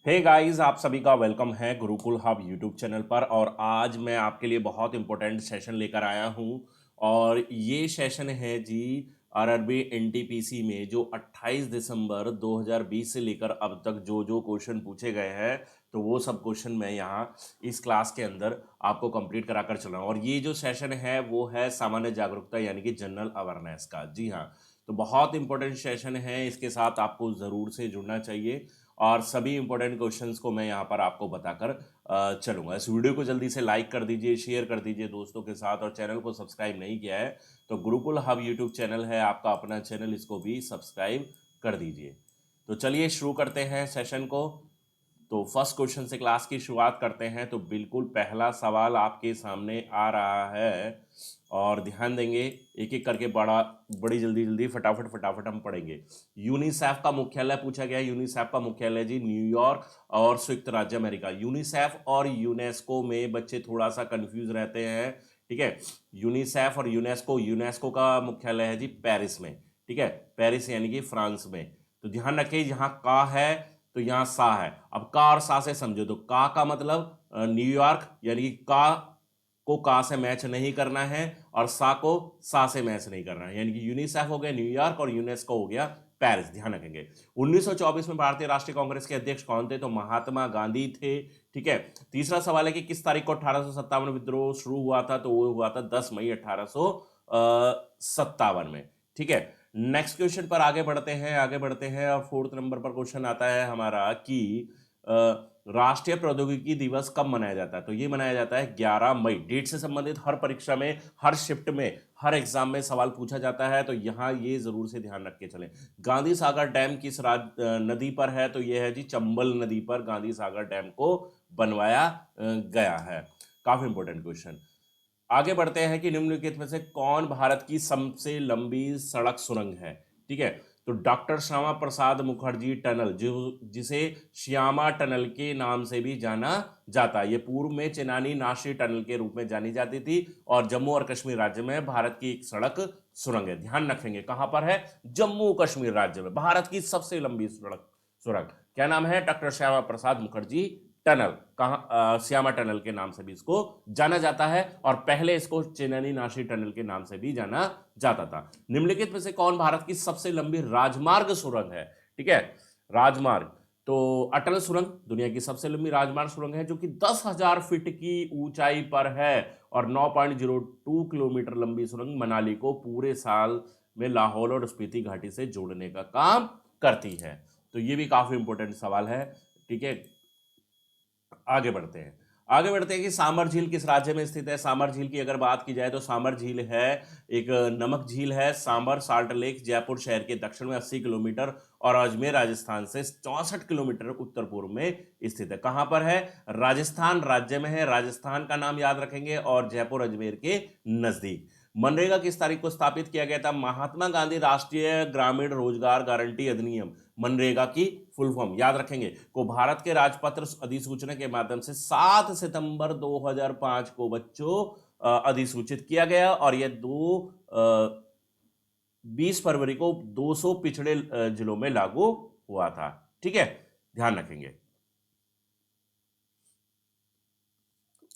Hey guys, आप सभी का वेलकम है गुरुकुल हब यूट्यूब चैनल पर। और आज मैं आपके लिए बहुत इंपॉर्टेंट सेशन लेकर आया हूं। और ये सेशन है जी आरआरबी एनटीपीसी में जो 28 दिसंबर 2020 से लेकर अब तक जो जो क्वेश्चन पूछे गए हैं, तो वो सब क्वेश्चन मैं यहाँ इस क्लास के अंदर आपको कंप्लीट कराकर चल रहा हूँ। और ये जो सेशन है वो है सामान्य जागरूकता यानी कि जनरल अवेयरनेस का। जी हाँ, तो बहुत इंपॉर्टेंट सेशन है, इसके साथ आपको ज़रूर से जुड़ना चाहिए। और सभी इंपॉर्टेंट क्वेश्चंस को मैं यहाँ पर आपको बताकर चलूंगा। इस वीडियो को जल्दी से लाइक कर दीजिए, शेयर कर दीजिए दोस्तों के साथ, और चैनल को सब्सक्राइब नहीं किया है तो गुरुकुल हब यूट्यूब चैनल है आपका अपना चैनल, इसको भी सब्सक्राइब कर दीजिए। तो चलिए शुरू करते हैं सेशन को। तो फर्स्ट क्वेश्चन से क्लास की शुरुआत करते हैं। तो बिल्कुल पहला सवाल आपके सामने आ रहा है और ध्यान देंगे, एक एक करके बड़ी जल्दी जल्दी फटाफट फटाफट हम पढ़ेंगे। यूनिसेफ का मुख्यालय पूछा गया है। यूनिसेफ का मुख्यालय जी न्यूयॉर्क और संयुक्त राज्य अमेरिका। यूनिसेफ और यूनेस्को में बच्चे थोड़ा सा कंफ्यूज रहते हैं, ठीक है। यूनिसेफ और यूनेस्को, यूनेस्को का मुख्यालय है जी पेरिस में, ठीक है, पेरिस यानी कि फ्रांस में। तो ध्यान रखिए, जहां का है तो यहाँ सा है। अब का और सा से समझो, तो का मतलब न्यूयॉर्क यानी कि का को का से मैच नहीं करना है और सा को सा से मैच नहीं करना है, यानी कि यूनिसेफ हो गया न्यूयॉर्क और यूनेस्को हो गया पेरिस। ध्यान रखेंगे। 1924 में भारतीय राष्ट्रीय कांग्रेस के अध्यक्ष कौन थे? तो महात्मा गांधी थे, ठीक है। तीसरा सवाल है कि किस तारीख को 1857 विद्रोह शुरू हुआ था? तो वो हुआ था 10 मई 1857 में, ठीक है। नेक्स्ट क्वेश्चन पर आगे बढ़ते हैं, और फोर्थ नंबर पर क्वेश्चन आता है हमारा कि राष्ट्रीय प्रौद्योगिकी दिवस कब मनाया जाता है? तो ये मनाया जाता है 11 मई। डेट से संबंधित हर परीक्षा में, हर शिफ्ट में, हर एग्जाम में सवाल पूछा जाता है, तो यहाँ ये जरूर से ध्यान रख के चलें। गांधी सागर डैम किस नदी पर है? तो ये है जी चंबल नदी पर गांधी सागर डैम को बनवाया गया है। काफी इंपॉर्टेंट क्वेश्चन। आगे बढ़ते हैं कि निम्नलिखित में से कौन भारत की सबसे लंबी सड़क सुरंग है? ठीक है, तो डॉक्टर श्यामा प्रसाद मुखर्जी टनल, जो जिसे श्यामा टनल के नाम से भी जाना जाता है, ये पूर्व में चेनानी नाशी टनल के रूप में जानी जाती थी और जम्मू और कश्मीर राज्य में भारत की एक सड़क सुरंग है। ध्यान रखेंगे कहां पर है? जम्मू कश्मीर राज्य में भारत की सबसे लंबी सड़क सुरंग। क्या नाम है? Doctor Shyama Prasad Mukherjee tunnel. कहां? श्यामा टनल के नाम से भी इसको जाना जाता है और पहले इसको चेनानी नाशी टनल के नाम से भी जाना जाता था। निम्नलिखित में से कौन भारत की सबसे लंबी राजमार्ग सुरंग है? ठीक है, राजमार्ग। तो अटल सुरंग दुनिया की सबसे लंबी राजमार्ग सुरंग है, जो कि 10,000 फीट की ऊंचाई पर है और 9.02 किलोमीटर लंबी सुरंग मनाली को पूरे साल में लाहौल और स्पीति घाटी से जोड़ने का काम करती है। तो ये भी काफी इंपॉर्टेंट सवाल है, ठीक है। आगे बढ़ते हैं, कि सामर झील किस राज्य में स्थित है? सामर झील की अगर बात की जाए तो सामर झील है एक नमक झील है। सामर साल्ट लेक जयपुर शहर के दक्षिण में 80 किलोमीटर और अजमेर राजस्थान से 64 किलोमीटर उत्तर पूर्व में स्थित है। कहां पर है? राजस्थान राज्य में है। राजस्थान का नाम याद रखेंगे और जयपुर अजमेर के नजदीक। मनरेगा किस तारीख को स्थापित किया गया था? महात्मा गांधी राष्ट्रीय ग्रामीण रोजगार गारंटी अधिनियम, मनरेगा की फुल फॉर्म याद रखेंगे, को भारत के राजपत्र अधिसूचना के माध्यम से 7 सितंबर 2005 को बच्चों अधिसूचित किया गया और यह 20 फरवरी को 200 पिछड़े जिलों में लागू हुआ था, ठीक है। ध्यान रखेंगे।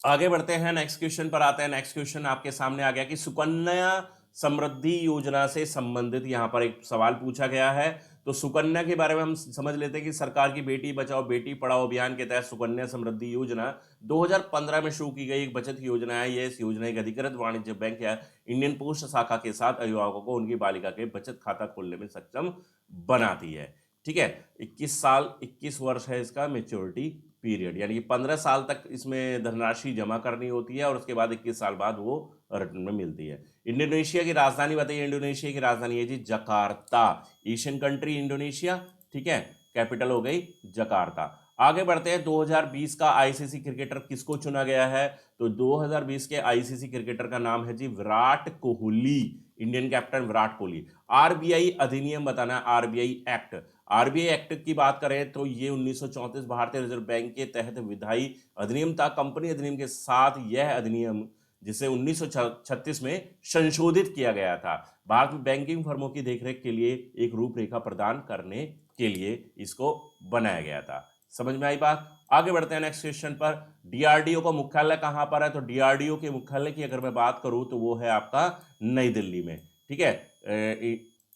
आगे बढ़ते हैं, नेक्स्ट क्वेश्चन पर आते हैं। नेक्स्ट क्वेश्चन आपके सामने आ गया कि सुकन्या समृद्धि योजना से संबंधित यहां पर एक सवाल पूछा गया है। तो सुकन्या के बारे में हम समझ लेते हैं कि सरकार की बेटी बचाओ बेटी पढ़ाओ अभियान के तहत सुकन्या समृद्धि योजना 2015 में शुरू की गई एक बचत योजना है। यह इस योजना एक अधिकृत वाणिज्य बैंक या इंडियन पोस्ट शाखा के साथ अभिभावकों को उनकी बालिका के बचत खाता खोलने में सक्षम बनाती है, ठीक है। 21 वर्ष है इसका मेच्योरिटी पीरियड, यानी कि 15 साल तक इसमें धनराशि जमा करनी होती है और उसके बाद 21 साल बाद वो रिटर्न में मिलती है। इंडोनेशिया की राजधानी बताइए। इंडोनेशिया की राजधानी है जी जकार्ता। एशियन कंट्री इंडोनेशिया, ठीक है, कैपिटल हो गई जकार्ता। आगे बढ़ते हैं, 2020 का आईसीसी क्रिकेटर किसको चुना गया है? तो 2020 के आईसीसी क्रिकेटर का नाम है जी Virat Kohli, Indian captain Virat Kohli. RBI अधिनियम बताना है, आरबीआई एक्ट। आरबीआई एक्ट की बात करें तो ये 1934 भारतीय रिजर्व बैंक के तहत विधायी अधिनियम था। कंपनी अधिनियम के साथ यह अधिनियम, जिसे 1936 में संशोधित किया गया था, भारत में बैंकिंग फर्मों की देखरेख के लिए एक रूपरेखा प्रदान करने के लिए इसको बनाया गया था। समझ में आई बात? आगे बढ़ते हैं नेक्स्ट क्वेश्चन पर। डीआरडीओ का मुख्यालय कहां पर है? तो डीआरडीओ के मुख्यालय की अगर मैं बात करूं तो वो है आपका नई दिल्ली में। ठीक है,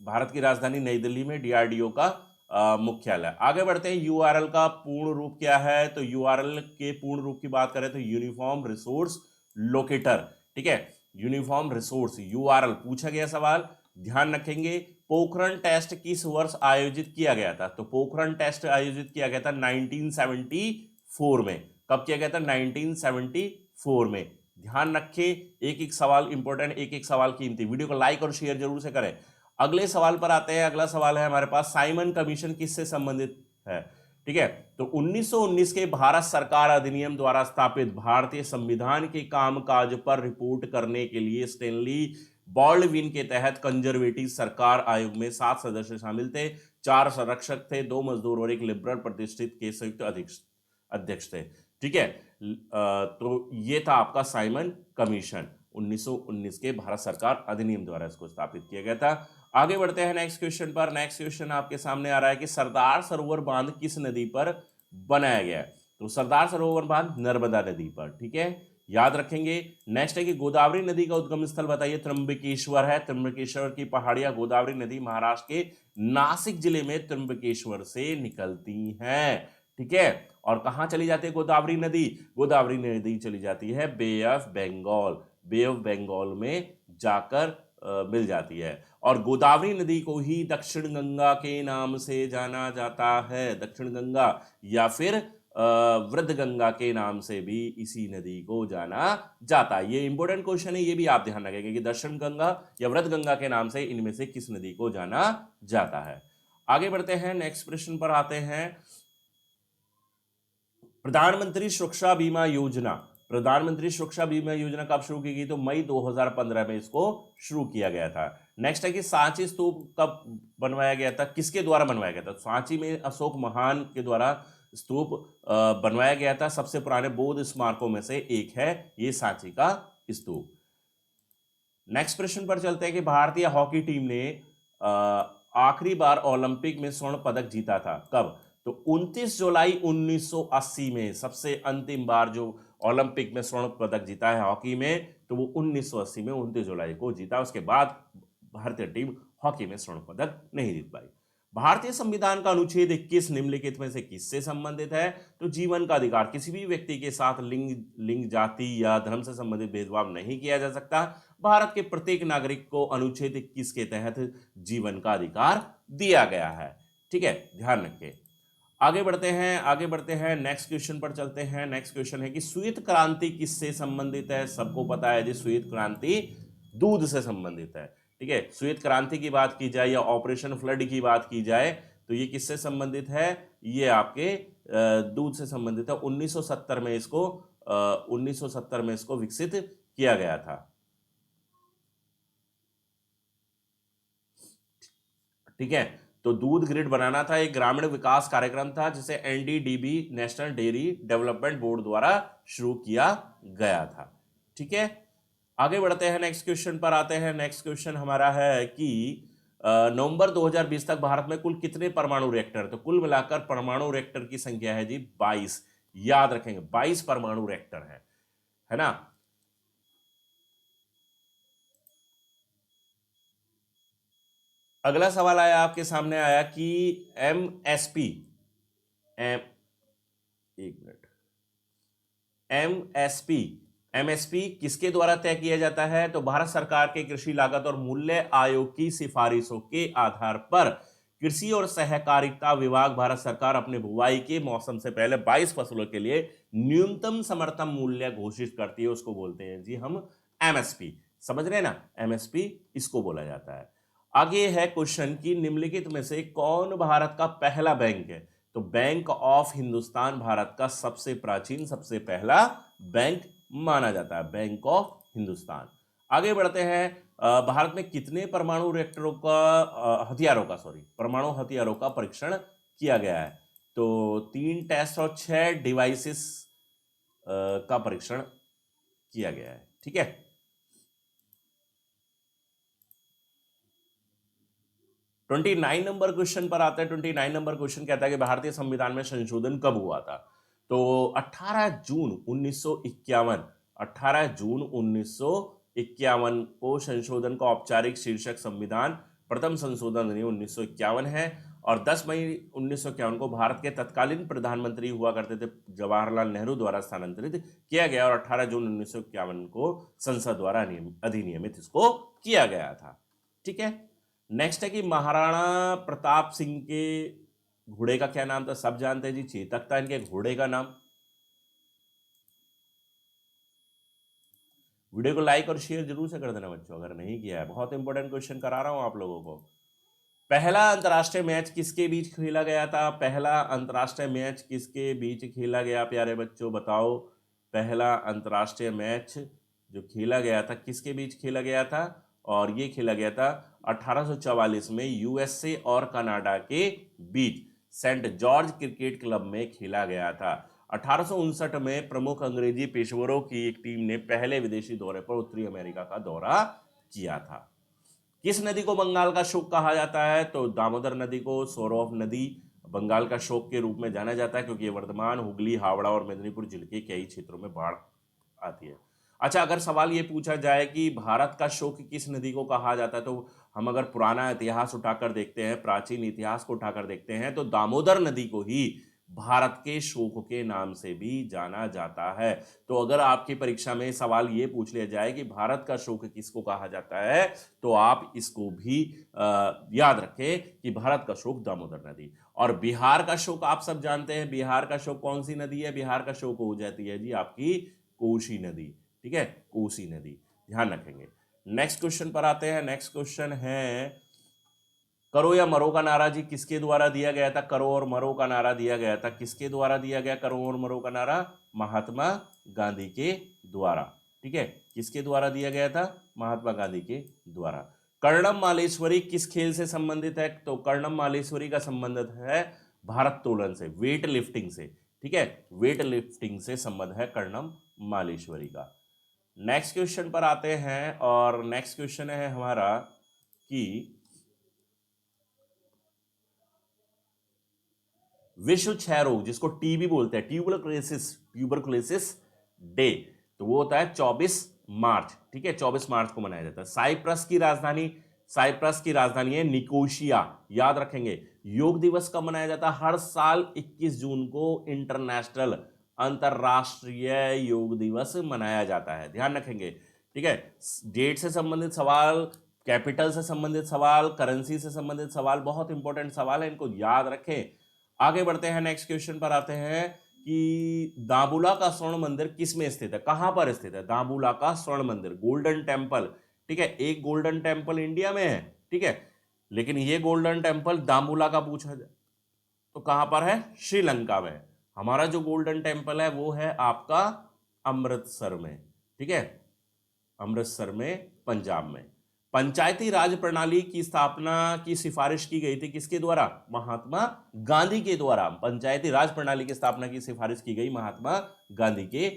भारत की राजधानी नई दिल्ली में डीआरडीओ का मुख्यालय। आगे बढ़ते हैं, यूआरएल का पूर्ण रूप क्या है? तो यूआरएल के पूर्ण रूप की बात करें तो यूनिफॉर्म रिसोर्स लोकेटर। ठीक है, यूनिफॉर्म रिसोर्स, यूआरएल पूछा गया सवाल, ध्यान रखेंगे। पोखरण टेस्ट किस वर्ष आयोजित किया गया था? तो पोखरण टेस्ट आयोजित किया गया था 1974 में। कब किया गया था? 1974 में। ध्यान रखें, एक एक सवाल इंपॉर्टेंट, एक एक सवाल कीमती। वीडियो को लाइक और शेयर जरूर से करें। अगले सवाल पर आते हैं। अगला सवाल है हमारे पास, साइमन कमीशन किससे संबंधित है? ठीक है, तो 1919 के भारत सरकार अधिनियम द्वारा स्थापित भारतीय संविधान के कामकाज पर रिपोर्ट करने के लिए स्टेनली बॉल्डविन के तहत कंजर्वेटिव सरकार आयोग में 7 सदस्य शामिल थे। 4 संरक्षक थे, 2 मजदूर और 1 लिबरल प्रतिष्ठित के संयुक्त अध्यक्ष थे। ठीक है, तो ये था आपका साइमन कमीशन। 1919 के भारत सरकार अधिनियम द्वारा इसको स्थापित किया गया था। आगे बढ़ते हैं नेक्स्ट क्वेश्चन पर। नेक्स्ट क्वेश्चन आपके सामने आ रहा है कि सरदार सरोवर बांध किस नदी पर बनाया गया है? तो सरदार सरोवर बांध नर्मदा नदी पर। ठीक है, याद रखेंगे। नेक्स्ट है कि गोदावरी नदी का उद्गम स्थल बताइए। त्र्यंबकेश्वर है। त्र्यंबकेश्वर की पहाड़ियां गोदावरी नदी महाराष्ट्र के नासिक जिले में त्र्यंबकेश्वर से निकलती हैं। ठीक है, और कहां चली जाती है गोदावरी नदी? गोदावरी नदी चली जाती है Bay of Bengal. Bay of Bengal में जाकर मिल जाती है। और गोदावरी नदी को ही दक्षिण गंगा के नाम से जाना जाता है। दक्षिण गंगा या फिर वृद्ध गंगा के नाम से भी इसी नदी को जाना जाता है। ये इंपॉर्टेंट क्वेश्चन है, ये भी आप ध्यान रखेंगे कि दक्षिण गंगा या वृद्ध गंगा के नाम से इनमें से किस नदी को जाना जाता है। आगे बढ़ते हैं, नेक्स्ट प्रश्न पर आते हैं। प्रधानमंत्री सुरक्षा बीमा योजना, प्रधानमंत्री सुरक्षा बीमा योजना कब शुरू की गई? तो मई 2015 में इसको शुरू किया गया था। नेक्स्ट है कि सांची स्तूप कब बनवाया गया था? किसके द्वारा बनवाया गया था? सांची में अशोक महान के द्वारा स्तूप बनवाया गया था। सबसे पुराने बौद्ध स्मारकों में से एक है ये सांची का स्तूप। नेक्स्ट प्रश्न पर चलते हैं कि भारतीय हॉकी टीम ने आखिरी बार ओलंपिक में स्वर्ण पदक जीता था कब? तो 29 जुलाई 1980 में सबसे अंतिम बार जो ओलंपिक में स्वर्ण पदक जीता है हॉकी में, तो वो 1980 में 29 जुलाई को जीता। उसके बाद भारतीय टीम हॉकी में स्वर्ण पदक नहीं जीत पाई। भारतीय संविधान का अनुच्छेद 21 निम्नलिखित में से किससे संबंधित है? तो जीवन का अधिकार, किसी भी व्यक्ति के साथ लिंग जाति या धर्म से संबंधित भेदभाव नहीं किया जा सकता। भारत के प्रत्येक नागरिक को अनुच्छेद 21 के तहत जीवन का अधिकार दिया गया है। ठीक है, ध्यान रखें। आगे बढ़ते हैं नेक्स्ट क्वेश्चन पर चलते हैं। नेक्स्ट क्वेश्चन है कि श्वेत क्रांति किससे संबंधित है? सबको पता है जी, श्वेत क्रांति दूध से संबंधित है। ठीक है, श्वेत क्रांति की बात की जाए या ऑपरेशन फ्लड की बात की जाए तो ये किससे संबंधित है? ये आपके दूध से संबंधित है। 1970 में इसको विकसित किया गया था। ठीक है, तो दूध ग्रिड बनाना था, एक ग्रामीण विकास कार्यक्रम था जिसे NDDB national dairy development board द्वारा शुरू किया गया था। ठीक है, आगे बढ़ते हैं, नेक्स्ट क्वेश्चन पर आते हैं। नेक्स्ट क्वेश्चन हमारा है कि नवंबर 2020 तक भारत में कुल कितने परमाणु रिएक्टर? तो कुल मिलाकर परमाणु रिएक्टर की संख्या है जी 22। याद रखेंगे 22 परमाणु रिएक्टर है ना। अगला सवाल आया आपके सामने आया कि एमएसपी एम एक मिनट एमएसपी एमएसपी किसके द्वारा तय किया जाता है? तो भारत सरकार के कृषि लागत और मूल्य आयोग की सिफारिशों के आधार पर कृषि और सहकारिता विभाग भारत सरकार अपने बुवाई के मौसम से पहले 22 फसलों के लिए न्यूनतम समर्थन मूल्य घोषित करती है। उसको बोलते हैं जी हम एमएसपी। समझ रहे हैं ना, एमएसपी इसको बोला जाता है। आगे है क्वेश्चन कि निम्नलिखित में से कौन भारत का पहला बैंक है? तो बैंक ऑफ हिंदुस्तान भारत का सबसे प्राचीन, सबसे पहला बैंक माना जाता है, बैंक ऑफ हिंदुस्तान। आगे बढ़ते हैं, भारत में कितने परमाणु रिएक्टरों का परमाणु हथियारों का परीक्षण किया गया है? तो 3 टेस्ट और 6 डिवाइसेस का परीक्षण किया गया है। ठीक है, 29 नंबर क्वेश्चन पर आते हैं। 29 नंबर क्वेश्चन कहता है कि भारतीय संविधान में संशोधन कब हुआ था? तो 18 जून 1951, 18 जून 1951 को संशोधन का औपचारिक शीर्षक संविधान प्रथम संशोधन अधिनियम 1951 है। और 10 मई 1951 को भारत के तत्कालीन प्रधानमंत्री हुआ करते थे जवाहरलाल नेहरू द्वारा स्थानांतरित किया गया, और 18 जून 1951 को संसद द्वारा अधिनियमित इसको किया गया था। ठीक है। नेक्स्ट है कि महाराणा प्रताप सिंह के घोड़े का क्या नाम था? सब जानते हैं जी, चेतक था इनके घोड़े का नाम। वीडियो को लाइक और शेयर जरूर से कर देना बच्चों, अगर नहीं किया है। बहुत इंपॉर्टेंट क्वेश्चन करा रहा हूं आप लोगों को। पहला अंतरराष्ट्रीय मैच किसके बीच खेला गया था? पहला अंतरराष्ट्रीय मैच किसके बीच खेला गया प्यारे बच्चों, बताओ। पहला अंतरराष्ट्रीय मैच जो खेला गया था किसके बीच खेला गया था? और ये खेला गया था 1844 में यूएसए और कनाडा के बीच सेंट जॉर्ज क्रिकेट क्लब में खेला गया था। 1859 में प्रमुख अंग्रेजी पेशेवरों की एक टीम ने पहले विदेशी दौरे पर उत्तरी अमेरिका का दौरा किया था। किस नदी को बंगाल का शोक कहा जाता है? तो दामोदर नदी को सौरव नदी बंगाल का शोक के रूप में जाना जाता है, क्योंकि ये वर्धमान, हुगली, हावड़ा और मेदिनीपुर जिले के कई क्षेत्रों में बाढ़ आती है। अच्छा, अगर सवाल ये पूछा जाए कि भारत का शोक किस नदी को कहा जाता है, तो हम अगर पुराना इतिहास उठाकर देखते हैं, प्राचीन इतिहास को उठाकर देखते हैं, तो दामोदर नदी को ही भारत के शोक के नाम से भी जाना जाता है। तो अगर आपकी परीक्षा में सवाल ये पूछ लिया जाए कि भारत का शोक किसको कहा जाता है, तो आप इसको भी याद रखें कि भारत का शोक दामोदर नदी। और बिहार का शोक आप सब जानते हैं, बिहार का शोक कौन सी नदी है? बिहार का शोक हो जाती है जी आपकी कोसी नदी। ठीक है, कोसी नदी, ध्यान रखेंगे। नेक्स्ट क्वेश्चन पर आते हैं। नेक्स्ट क्वेश्चन है, करो या मरो का नारा जी किसके द्वारा दिया गया था? करो और मरो का नारा दिया गया था, किसके द्वारा दिया गया करो और मरो का नारा? महात्मा गांधी के द्वारा। ठीक है, किसके द्वारा दिया गया था? महात्मा गांधी के द्वारा। कर्णम मालेश्वरी किस खेल से संबंधित है? तो कर्णम मालेश्वरी का संबंध है भारत्तोलन से, वेट लिफ्टिंग से। ठीक है, वेट लिफ्टिंग से संबंध है कर्णम मालेश्वरी का। नेक्स्ट क्वेश्चन पर आते हैं, और नेक्स्ट क्वेश्चन है हमारा कि विश्व क्षय रोग जिसको टीबी बोलते हैं, ट्यूबरकुलोसिस डे, तो वो होता है 24 मार्च। ठीक है, 24 मार्च को मनाया जाता है। साइप्रस की राजधानी है निकोशिया, याद रखेंगे। योग दिवस कब मनाया जाता है? हर साल 21 जून को इंटरनेशनल, अंतरराष्ट्रीय योग दिवस मनाया जाता है, ध्यान रखेंगे। ठीक है, डेट से संबंधित सवाल, कैपिटल से संबंधित सवाल, करेंसी से संबंधित सवाल, बहुत इंपॉर्टेंट सवाल है, इनको याद रखें। आगे बढ़ते हैं, नेक्स्ट क्वेश्चन पर आते हैं कि दाबुला का स्वर्ण मंदिर किस में स्थित है? कहां पर स्थित है दाबुला का स्वर्ण मंदिर? Golden temple. ठीक है, एक गोल्डन टेम्पल इंडिया में है, ठीक है, लेकिन ये गोल्डन टेम्पल दाबुला का पूछा जाए तो कहां पर है? श्रीलंका में। हमारा जो गोल्डन टेम्पल है वो है आपका अमृतसर में। ठीक है, अमृतसर में, पंजाब में। पंचायती राज प्रणाली की स्थापना की सिफारिश की गई थी किसके द्वारा? महात्मा गांधी के द्वारा। पंचायती राज प्रणाली की स्थापना की सिफारिश की गई महात्मा गांधी के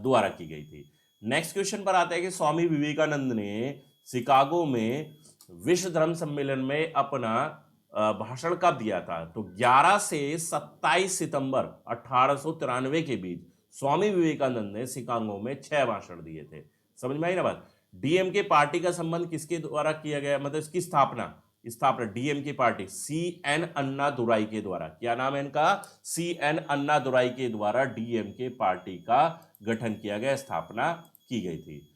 द्वारा की गई थी। नेक्स्ट क्वेश्चन पर आता है कि स्वामी विवेकानंद ने शिकागो में विश्व धर्म सम्मेलन में अपना भाषण कब दिया था? तो 11 से 27 सितंबर 1893 के बीच स्वामी विवेकानंद ने शिकागो में 6 भाषण दिए थे। समझ में आई ना बात? डीएमके पार्टी का संबंध किसके द्वारा किया गया, मतलब इसकी स्थापना डीएमके पार्टी सीएन अन्ना दुराई के द्वारा। क्या नाम है इनका? सीएन अन्ना दुराई के द्वारा डीएमके पार्टी का गठन किया गया, स्थापना की गई थी।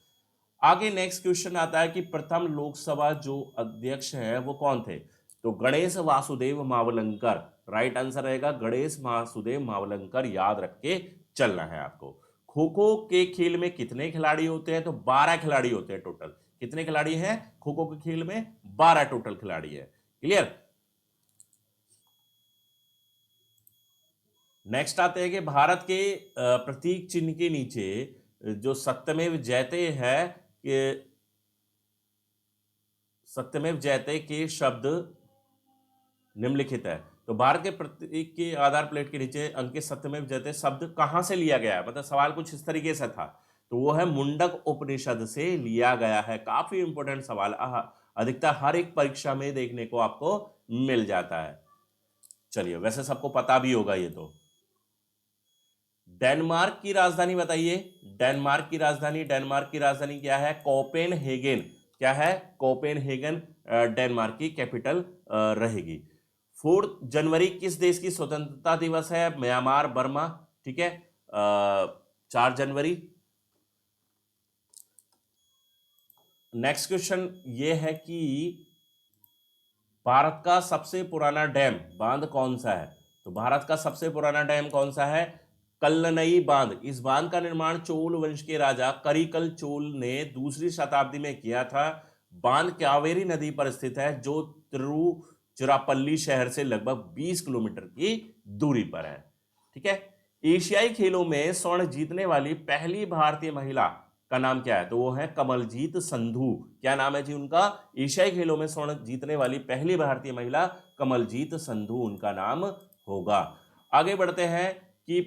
आगे नेक्स्ट क्वेश्चन आता है कि प्रथम लोकसभा जो अध्यक्ष है वो कौन थे? तो गणेश वासुदेव मावलंकर, राइट आंसर रहेगा गणेश वासुदेव मावलंकर, याद रख के चलना है आपको। खो खो के खेल में कितने खिलाड़ी होते हैं? तो 12 खिलाड़ी होते हैं टोटल। कितने खिलाड़ी हैं खो खो के खेल में? 12 टोटल खिलाड़ी है। क्लियर? नेक्स्ट आते हैं कि भारत के प्रतीक चिन्ह के नीचे जो सत्यमेव जयते है, सत्यमेव जयते के शब्द निम्नलिखित है। तो भारत के प्रतीक के आधार प्लेट के नीचे अंकित सत्यमेव जयते शब्द कहां से लिया गया है? मतलब सवाल कुछ इस तरीके से था, तो वो है मुंडक उपनिषद से लिया गया है। काफी इंपॉर्टेंट सवाल। अधिकतर हर एक परीक्षा में देखने को आपको मिल जाता है। चलिए, वैसे सबको पता भी होगा ये तो। डेनमार्क की राजधानी बताइए। डेनमार्क की राजधानी क्या है? कोपेनहेगन। क्या है? कोपेनहेगन डेनमार्क की कैपिटल रहेगी। 4 जनवरी किस देश की स्वतंत्रता दिवस है? Myanmar, Burma. ठीक है, 4 जनवरी। नेक्स्ट क्वेश्चन ये है कि भारत का सबसे पुराना डैम बांध कौन सा है? तो भारत का सबसे पुराना डैम कौन सा है? कल्लनई बांध। इस बांध का निर्माण चोल वंश के राजा करिकल चोल ने दूसरी शताब्दी में किया था। बांध कावेरी नदी पर स्थित है, जो तिरुचिरापल्ली शहर से लगभग 20 किलोमीटर की दूरी पर है। ठीक है। एशियाई खेलों में स्वर्ण जीतने वाली पहली भारतीय महिला का नाम क्या है? तो वो है कमलजीत संधू। क्या नाम है जी उनका? एशियाई खेलों में स्वर्ण जीतने वाली पहली भारतीय महिला कमलजीत संधू उनका नाम होगा। आगे बढ़ते हैं कि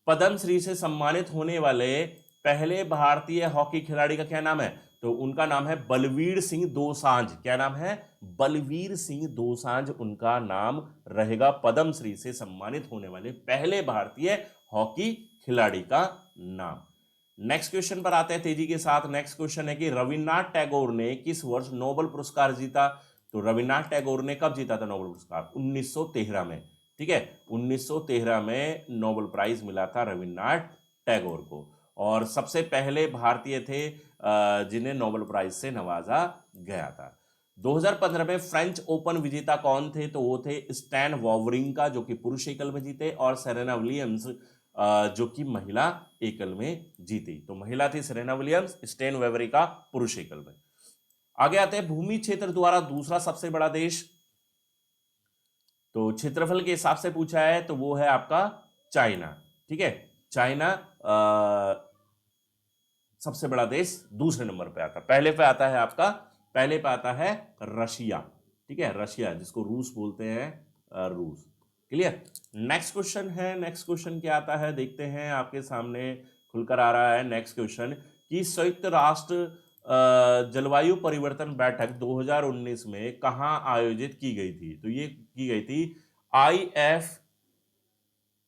पद्मश्री से सम्मानित होने वाले पहले भारतीय हॉकी खिलाड़ी का क्या नाम है? तो उनका नाम है बलवीर सिंह दोसांझ। क्या नाम है? बलवीर सिंह दोसांझ उनका नाम रहेगा। पद्मश्री से सम्मानित होने वाले पहले भारतीय हॉकी खिलाड़ी का नाम। नेक्स्ट क्वेश्चन पर आते हैं तेजी के साथ। नेक्स्ट क्वेश्चन है कि रविन्द्रनाथ टैगोर ने किस वर्ष नोबेल पुरस्कार जीता? तो रविन्द्रनाथ टैगोर ने कब जीता था नोबेल पुरस्कार? 1913 में। ठीक है, 1913 में नोबेल प्राइज मिला था रविन्द्रनाथ टैगोर को, और सबसे पहले भारतीय थे जिन्हें नोबेल प्राइज से नवाजा गया था। 2015 में फ्रेंच ओपन विजेता कौन थे? तो वो थे स्टैन वावरिंका, जो कि पुरुष एकल में जीते, और सेरेना विलियम्स, जो कि महिला एकल में जीती। तो महिला थी सेरेना विलियम्स, स्टैन वावरिंका पुरुष एकल में। आगे आते हैं भूमि क्षेत्र द्वारा दूसरा सबसे बड़ा देश। तो क्षेत्रफल के हिसाब से पूछा है तो वो है आपका चाइना। ठीक है, चाइना सबसे बड़ा देश दूसरे नंबर पे आता है। पहले पे आता है आपका, पहले पे आता है रशिया। ठीक है, रशिया जिसको रूस बोलते हैं, रूस। क्लियर। नेक्स्ट क्वेश्चन है, नेक्स्ट क्वेश्चन क्या आता है देखते हैं, आपके सामने खुलकर आ रहा है नेक्स्ट क्वेश्चन कि संयुक्त राष्ट्र जलवायु परिवर्तन बैठक 2019 में कहां आयोजित की गई थी? तो ये की गई थी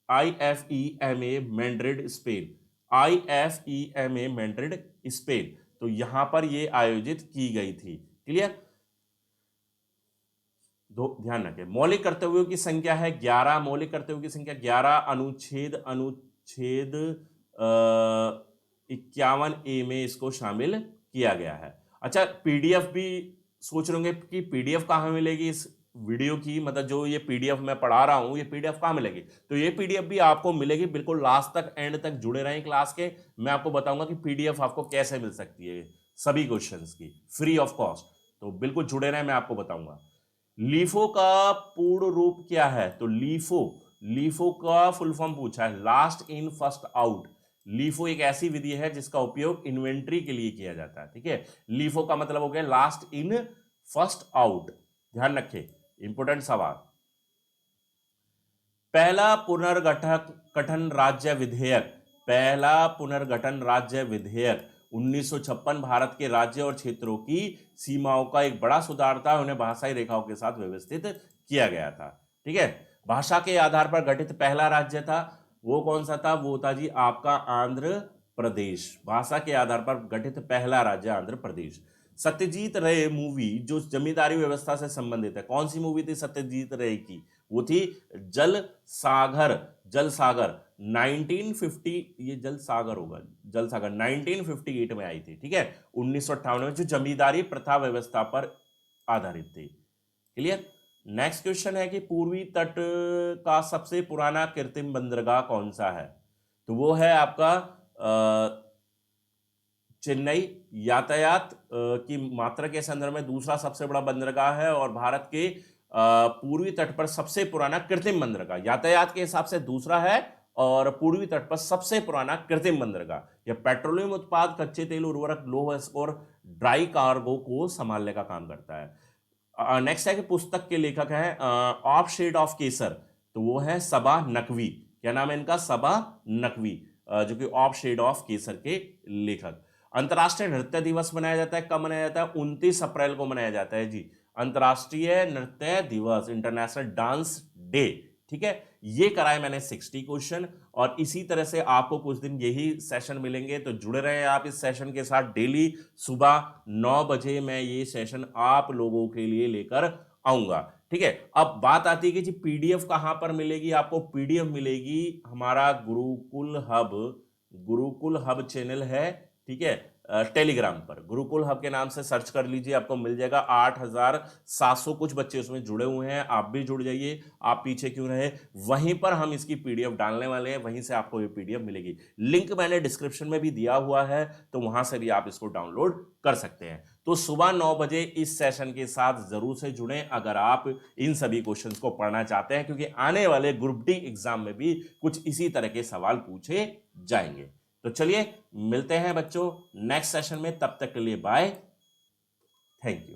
IFEMA Madrid Spain. IFEMA Madrid Spain, तो यहां पर ये आयोजित की गई थी। क्लियर। ध्यान रखें, मौलिक कर्तव्यों की संख्या है 11। मौलिक कर्तव्यों की संख्या 11 अनुच्छेद 51A में इसको शामिल किया गया है। अच्छा, पीडीएफ भी सोच रहे होंगे कि पीडीएफ कहाँ मिलेगी इस वीडियो की, मतलब जो ये पीडीएफ मैं पढ़ा रहा हूं ये पीडीएफ कहाँ मिलेगी? तो ये पीडीएफ भी आपको मिलेगी, बिल्कुल लास्ट तक एंड तक जुड़े रहें क्लास के। मैं आपको बताऊंगा कि पीडीएफ आपको कैसे मिल सकती है सभी क्वेश्चंस की, फ्री ऑफ कॉस्ट। तो बिल्कुल जुड़े रहें, मैं आपको बताऊंगा। लीफो का पूर्ण रूप क्या है? तो लीफो का फुल फॉर्म पूछा है, last in first out. LIFO एक ऐसी विधि है जिसका उपयोग इन्वेंट्री के लिए किया जाता है। ठीक है, लीफो का मतलब हो गया लास्ट इन फर्स्ट आउट। ध्यान रखें, इंपोर्टेंट सवाल। पहला पुनर्गठन राज्य विधेयक, पहला पुनर्गठन राज्य विधेयक 1956 भारत के राज्य और क्षेत्रों की सीमाओं का एक बड़ा सुधार था, उन्हें भाषाई रेखाओं के साथ व्यवस्थित किया गया था। ठीक है, भाषा के आधार पर गठित पहला राज्य था, वो कौन सा था? वो था जी आपका आंध्र प्रदेश। भाषा के आधार पर गठित पहला राज्य आंध्र प्रदेश। सत्यजीत रे मूवी जो जमींदारी व्यवस्था से संबंधित है, कौन सी मूवी थी सत्यजीत रे की? वो थी जल सागर। जल सागर 1950, ये जल सागर होगा, जल सागर 1958 में आई थी। ठीक है, 1958 में, जो जमींदारी प्रथा व्यवस्था पर आधारित थी। क्लियर। नेक्स्ट क्वेश्चन है कि पूर्वी तट का सबसे पुराना कृत्रिम बंदरगाह कौन सा है? तो वो है आपका चेन्नई। यातायात की मात्रा के संदर्भ में दूसरा सबसे बड़ा बंदरगाह है, और भारत के पूर्वी तट पर सबसे पुराना कृत्रिम बंदरगाह, यातायात के हिसाब से दूसरा है, और पूर्वी तट पर सबसे पुराना कृत्रिम बंदरगाह। यह पेट्रोलियम उत्पाद, कच्चे तेल, उर्वरक, लौह और ड्राई कार्गो को संभालने का काम करता है। नेक्स्ट है कि पुस्तक के लेखक हैं ऑफ शेड ऑफ केसर, तो वो है सबा नकवी। क्या नाम है इनका? सबा नकवी, जो कि ऑफ शेड ऑफ केसर के लेखक। अंतर्राष्ट्रीय नृत्य दिवस मनाया जाता है, कब मनाया जाता है? 29 अप्रैल को मनाया जाता है जी, अंतर्राष्ट्रीय नृत्य दिवस, इंटरनेशनल डांस डे। ठीक है, ये कराए मैंने 60 क्वेश्चन, और इसी तरह से आपको कुछ दिन यही सेशन मिलेंगे, तो जुड़े रहें आप इस सेशन के साथ। डेली सुबह 9 बजे मैं ये सेशन आप लोगों के लिए लेकर आऊंगा। ठीक है, अब बात आती है कि जी पीडीएफ कहां पर मिलेगी? आपको पीडीएफ मिलेगी हमारा गुरुकुल हब चैनल है, ठीक है, टेलीग्राम पर गुरुकुल हब के नाम से सर्च कर लीजिए, आपको मिल जाएगा। 8700 कुछ बच्चे उसमें जुड़े हुए हैं, आप भी जुड़ जाइए, आप पीछे क्यों रहे। वहीं पर हम इसकी पीडीएफ डालने वाले हैं, वहीं से आपको ये पीडीएफ मिलेगी। लिंक मैंने डिस्क्रिप्शन में भी दिया हुआ है, तो वहां से भी आप इसको डाउनलोड कर सकते हैं। तो सुबह 9 बजे इस सेशन के साथ जरूर से जुड़ें अगर आप इन सभी क्वेश्चंस को पढ़ना चाहते हैं, क्योंकि आने वाले ग्रुप डी एग्जाम में भी कुछ इसी तरह के सवाल पूछे जाएंगे। तो चलिए मिलते हैं बच्चों नेक्स्ट सेशन में, तब तक के लिए बाय, थैंक यू।